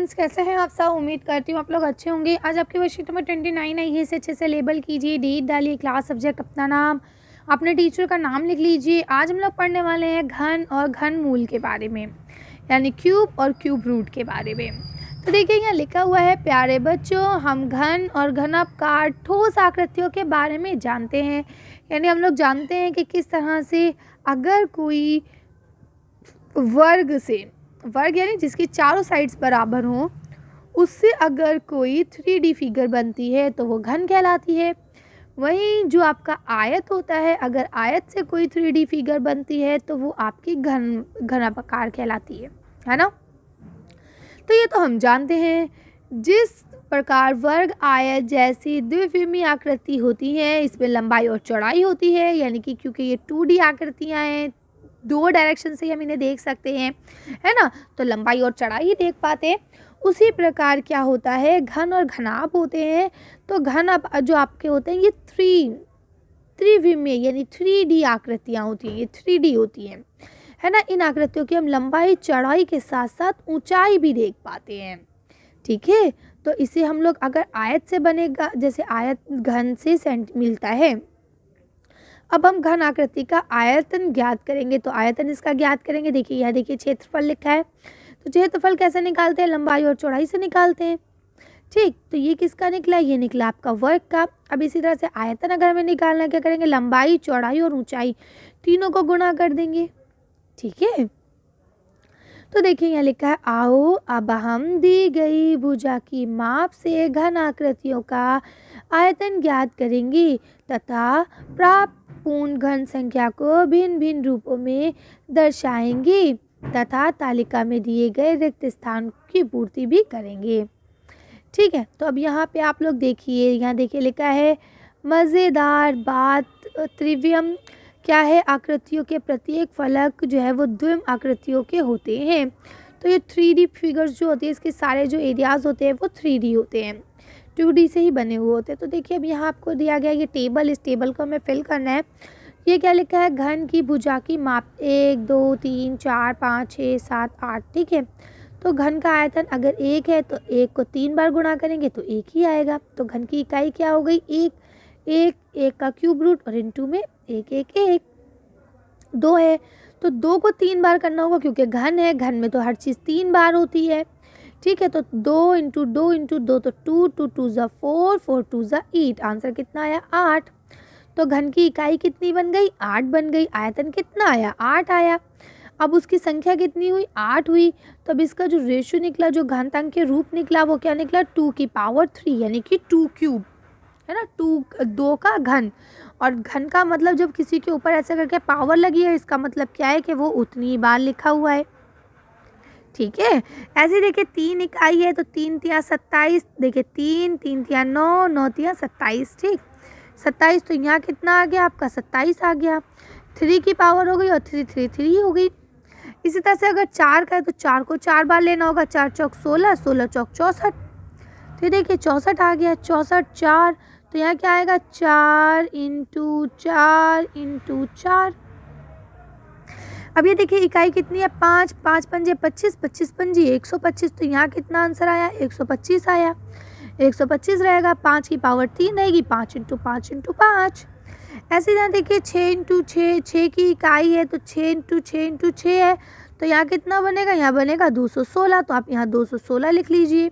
Friends, कैसे हैं आप सब। उम्मीद करती हूँ आप लोग अच्छे होंगे। आज आपकी वर्कशीट नंबर 29 आई है, इसे अच्छे से लेबल कीजिए, डेट डालिए, क्लास, सब्जेक्ट, अपना नाम, अपने टीचर का नाम लिख लीजिए। आज हम लोग पढ़ने वाले हैं घन और घन मूल के बारे में, यानी क्यूब और क्यूब रूट के बारे में। तो देखिए यहाँ लिखा हुआ है, प्यारे बच्चों, हम घन और घनाकार ठोस आकृतियों के बारे में जानते हैं। यानी हम लोग जानते हैं कि किस तरह से अगर कोई वर्ग यानी जिसकी चारों साइड्स बराबर हों, उससे अगर कोई 3D फिगर बनती है तो वो घन कहलाती है। वहीं जो आपका आयत होता है, अगर आयत से कोई 3D फिगर बनती है तो वो आपकी घनाकार कहलाती है ना। तो ये तो हम जानते हैं। जिस प्रकार वर्ग आयत जैसी द्विविमीय आकृति होती है, इसमें लंबाई और चौड़ाई होती है, यानी कि क्योंकि ये 2D आकृतियाँ हैं, दो डायरेक्शन से हम इन्हें देख सकते हैं, है ना, तो लंबाई और चौड़ाई ही देख पाते हैं। उसी प्रकार क्या होता है, घन और घनाभ होते हैं। तो घन जो आपके होते हैं ये त्रिविमीय यानी 3D आकृतियाँ होती हैं, ये 3D होती हैं, है ना। इन आकृतियों की हम लंबाई चौड़ाई के साथ साथ ऊंचाई भी देख पाते हैं। ठीक है, तो इसे हम लोग अगर आयत से बनेगा, जैसे आयत घन से मिलता है। अब हम घन आकृति का आयतन ज्ञात करेंगे, तो आयतन इसका ज्ञात करेंगे। देखिए यहाँ देखिए क्षेत्रफल लिखा है, तो क्षेत्रफल कैसे निकालते हैं, लंबाई और चौड़ाई से निकालते हैं। ठीक, तो ये किसका निकला, ये निकला आपका वर्ग का। अब इसी तरह से आयतन अगर हमें निकालना है, क्या करेंगे, लंबाई, चौड़ाई और ऊंचाई तीनों को गुणा कर देंगे। ठीक है, तो देखिए यहाँ लिखा है, आओ अब हम दी गई भुजा की माप से घन आकृतियों का आयतन ज्ञात करेंगे तथा प्राप्त पूर्ण घन संख्या को भिन्न भिन्न रूपों में दर्शाएंगे तथा तालिका में दिए गए रिक्त स्थान की पूर्ति भी करेंगे। ठीक है, तो अब यहाँ पे आप लोग देखिए, यहाँ देखिए लिखा है, मज़ेदार बात त्रिविम क्या है, आकृतियों के प्रत्येक फलक जो है वो द्विम आकृतियों के होते हैं। तो ये 3D फिगर्स जो होती है, इसके सारे जो एरियाज होते हैं वो 3D होते हैं, 2D से ही बने हुए होते हैं। तो देखिए अब यहाँ आपको दिया गया ये टेबल, इस टेबल को हमें फिल करना है। ये क्या लिखा है, घन की भुजा की माप 1 2 3 4 5 6 7 8। ठीक है, तो घन का आयतन अगर 1 है तो 1 को 3 बार गुणा करेंगे तो 1 ही आएगा। तो घन की इकाई क्या हो गई, 1 का क्यूब रूट और इनटू में 1 1 1 2 है, तो 2 को 3 बार करना होगा क्योंकि घन है, घन में तो हर चीज़ 3 बार होती है। ठीक है, तो 2 इंटू 2 इंटू 2 तो 2 2 2 ज़ा 4 4 2 ज़ा 8, आंसर कितना आया, 8। तो घन की इकाई कितनी बन गई, 8 बन गई। आयतन कितना आया, 8 आया। अब उसकी संख्या कितनी हुई, 8 हुई। तो अब इसका जो रेशियो निकला, जो घातांक के रूप निकला, वो क्या निकला, 2 की पावर 3, यानी कि 2 क्यूब, है ना। 2 का घन, और घन का मतलब जब किसी के ऊपर ऐसे करके पावर लगी है, इसका मतलब क्या है कि वो उतनी बार लिखा हुआ है। ठीक है, ऐसे देखिए 3 इकाई है तो 3 तिया 27, देखिए 3 3 तिया 9 9 तिया 27। ठीक, 27, तो यहाँ कितना आ गया आपका, 27 आ गया। 3 की पावर हो गई और 3 3 3 हो गई। इसी तरह से अगर 4 का है तो 4 को 4 बार लेना होगा, 4 चौक 16, 16 चौक 64। तो देखिए 64 आ गया, 64 4, तो यहाँ क्या आएगा, 4 इंटू 4 इंटू 4। अब ये देखिए इकाई कितनी है, 5 5 पंजे 25, 25 पंजी 125। तो यहाँ कितना आंसर आया, 125 आया। 125 रहेगा, 5 की पावर 3 रहेगी, 5 इंटू 5 इंटू 5। ऐसे यहाँ देखिए 6 इंटू 6, 6 की इकाई है तो 6 इंटू 6 इंटू 6 है, तो यहाँ कितना बनेगा, यहाँ बनेगा 216। तो आप यहाँ 216 लिख लीजिए।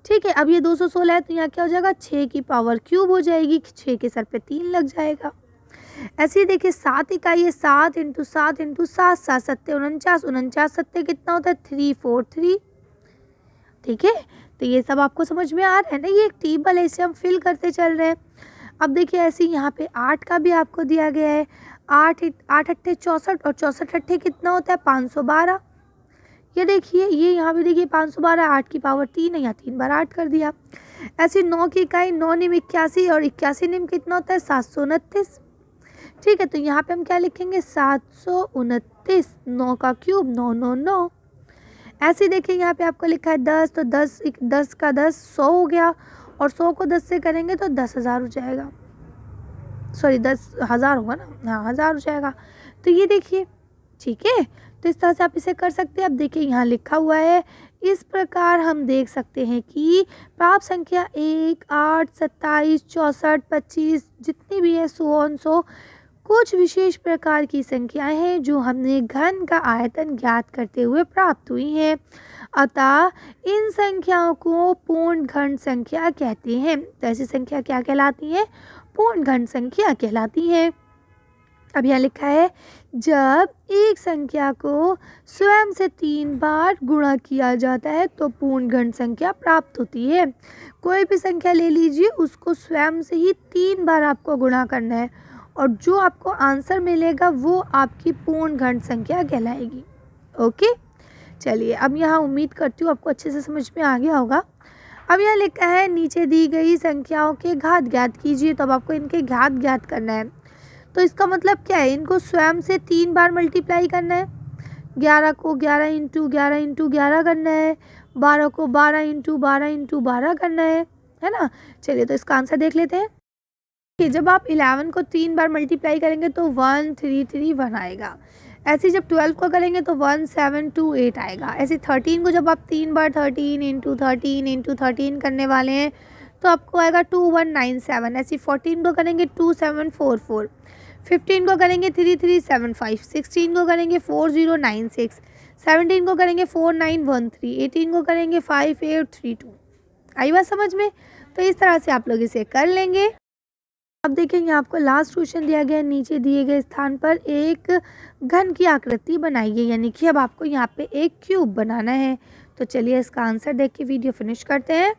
ठीक है, अब ये 216 है तो यहाँ क्या हो जाएगा, 6 की पावर क्यूब हो जाएगी, 6 के सर पे 3 लग जाएगा। ऐसे ही देखिए 7 इकाई है, 7 इंटू 7 इंटू 7, 7 सत्ते 49, 49 सत्ते कितना होता है, 343। ठीक है, तो ये सब आपको समझ में आ रहा है ना, ये एक टेबल है, इसे हम फिल करते चल रहे हैं। अब देखिए ऐसे ही यहाँ पे 8 का भी आपको दिया गया है, 8 अट्ठे 64 और 64 अट्ठे कितना होता है, 512। ये देखिए, ये यहाँ पे देखिए 512, 8 की पावर 3 है, यहाँ 3 बार 8 कर दिया। ऐसे 9 की इकाई 9 निम 81 और 81 निम कितना होता है, 729। ठीक है, तो यहाँ पे हम क्या लिखेंगे, 729। 9 का क्यूब 9 9 9। ऐसे देखिए यहाँ पे आपको लिखा है 10, तो 10 का 10 100 हो गया, और 100 को 10 से करेंगे तो 10,000 हो जाएगा, सॉरी 10,000 होगा ना, हाँ 1000 हो जाएगा। तो ये देखिए, ठीक है, तो इस तरह से आप इसे कर सकते हैं। अब देखिए यहाँ लिखा हुआ है, इस प्रकार हम देख सकते हैं कि प्राप्त संख्या 1, 8, 27, 64, 25 जितनी भी है सो ऑन सो कुछ विशेष प्रकार की संख्याएं हैं जो हमने घन का आयतन ज्ञात करते हुए प्राप्त हुई हैं। अतः इन संख्याओं को पूर्ण घन संख्या कहते हैं। तो ऐसी संख्या क्या कहलाती है? पूर्ण घन संख्या कहलाती है। अब यहाँ लिखा है जब एक संख्या को स्वयं से 3 बार गुणा किया जाता है तो पूर्ण घन संख्या प्राप्त होती है। कोई भी संख्या ले लीजिए, उसको स्वयं से ही 3 बार आपको गुणा करना है और जो आपको आंसर मिलेगा वो आपकी पूर्ण घन संख्या कहलाएगी। ओके, चलिए अब यहाँ उम्मीद करती हूँ आपको अच्छे से समझ में आ गया होगा। अब यहाँ लिखा है नीचे दी गई संख्याओं के घात ज्ञात कीजिए। तो अब आपको इनके घात ज्ञात करना है। तो इसका मतलब क्या है? इनको स्वयं से 3 बार मल्टीप्लाई करना है। 11 को 11 इंटू 11 इंटू 11 करना है। 12 को 12 इंटू 12 इंटू 12 करना है ना। चलिए तो इसका आंसर देख लेते हैं कि जब आप 11 को 3 बार मल्टीप्लाई करेंगे तो 1331 आएगा। ऐसे जब 12 को करेंगे तो 1728 आएगा। ऐसे 13 को जब आप 3 बार 13 इंटू 13 इंटू 13 करने वाले हैं तो आपको आएगा 2197। ऐसे 14 को करेंगे 2744, 15 को करेंगे 3375, 16 को करेंगे 4096, 17 को करेंगे 4913, 18 को करेंगे 5832। आई बात समझ में? तो इस तरह से आप लोग इसे कर लेंगे। अब देखेंगे आपको लास्ट क्वेश्चन दिया गया है। नीचे दिए गए स्थान पर एक घन की आकृति बनाइए, यानी कि अब आपको यहाँ पे एक क्यूब बनाना है। तो चलिए इसका आंसर देख के वीडियो फिनिश करते हैं।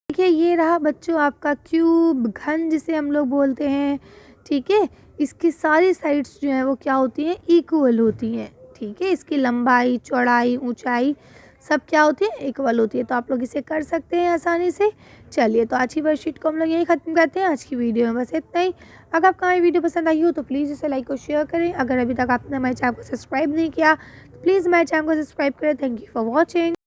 देखिए ये रहा बच्चों आपका क्यूब, घन जिसे हम लोग बोलते हैं। ठीक है, इसकी सारी साइड्स जो हैं वो क्या होती हैं? इक्वल होती हैं। ठीक है, इसकी लंबाई, चौड़ाई, ऊंचाई सब क्या होती है? इक्वल होती है। तो आप लोग इसे कर सकते हैं आसानी से। चलिए तो आज की वर्कशीट को हम लोग यहीं ख़त्म करते हैं। आज की वीडियो में बस इतना ही। अगर आपको हमारी वीडियो पसंद आई हो तो प्लीज़ इसे लाइक और शेयर करें। अगर अभी तक आपने हमारे चैनल को सब्सक्राइब नहीं किया तो प्लीज़ हमारे चैनल को सब्सक्राइब करें। Thank you for watching.